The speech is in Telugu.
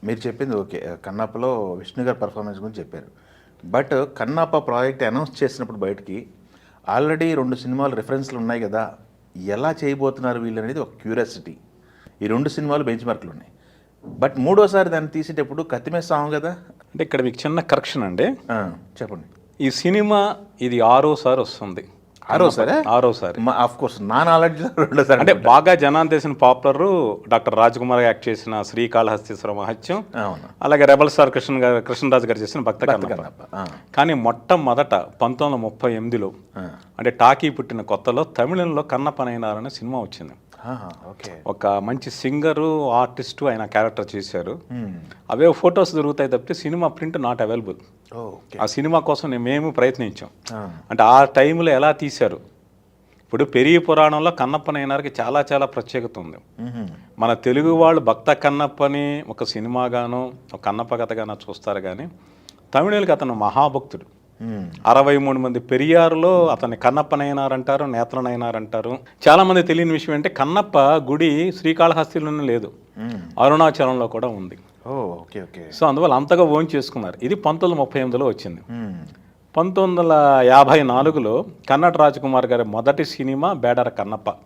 మీరు చెప్పింది ఓకే. కన్నప్పలో విష్ణు గారి పెర్ఫార్మెన్స్ గురించి చెప్పారు. బట్ కన్నప్ప ప్రాజెక్ట్ అనౌన్స్ చేసినప్పుడు బయటికి ఆల్రెడీ 2 సినిమాలు రిఫరెన్స్‌లు ఉన్నాయి గదా! ఎలా చేయబోతున్నారు వీళ్ళనేది ఒక క్యూరియాసిటీ. ఈ 2 సినిమాలు బెంచ్ మార్క్‌లు ఉన్నాయి. బట్ మూడోసారి దాన్ని తీసేటప్పుడు కత్తిమీద సాము గదా! అంటే ఇక్కడ మీకు చిన్న కరెక్షన్ అండి. ఆ! చెప్పండి. ఈ సినిమా ఇది ఆరోసారి వస్తుంది. ఆరోసారా? ఆరోసారి. ఆఫ్ కోర్స్ నా నాలెడ్జ్‌లో రెండోసారి అంటే బాగా జనాన్ని తెలిసిన పాపులర్ డాక్టర్ రాజ్కుమార్ యాక్ట్ చేసిన శ్రీకాళహస్తీశ్వర మహత్యం, అవును. అలాగే రెబల్ స్టార్ కృష్ణరాజు గారు చేసిన భక్త కన్నప్ప. కన్నప్ప. ఆ! కానీ మొట్టమొదట 1938లో అంటే టాకీ పుట్టిన కొత్తలో తమిళంలో కన్నప్పనైనార్ అనే సినిమా వచ్చింది. ఆహా! ఓకే. ఒక మంచి సింగరు ఆర్టిస్టు ఆయన క్యారెక్టర్ చేశారు. అవే ఫొటోస్ దొరుకుతాయి తప్పితే cinema print not available. Okay. ఆ సినిమా కోసం మేము ప్రయత్నించాం. ఆ! అంటే ఆ టైంలో ఎలా తీశారు. ఇప్పుడు పెరిగి పురాణంలో కన్నప్పనైనార్కి చాలా చాలా ప్రత్యేకత ఉంది. మన తెలుగు వాళ్ళు భక్త కన్నప్పని ఒక సినిమాగానో ఒక కన్నప్ప కథగానో చూస్తారు కానీ తమిళులకి అతను మహాభక్తుడు. 63 మంది పెరియారులో అతన్ని కన్నప్పనైనార్ అంటారు, నేత్రనైనార్ అంటారు. చాలామంది తెలియని విషయం అంటే కన్నప్ప గుడి శ్రీకాళహస్తిలోనే లేదు, అరుణాచలంలో కూడా ఉంది. ఓకే. ఓకే. సో అందువల్ల అంతగా ఓన్ చేసుకున్నారు. ఇది 1938లో వచ్చింది. 1954లో కన్నడ రాజ్కుమార్ గారి మొదటి సినిమా బేడర కన్నప్ప.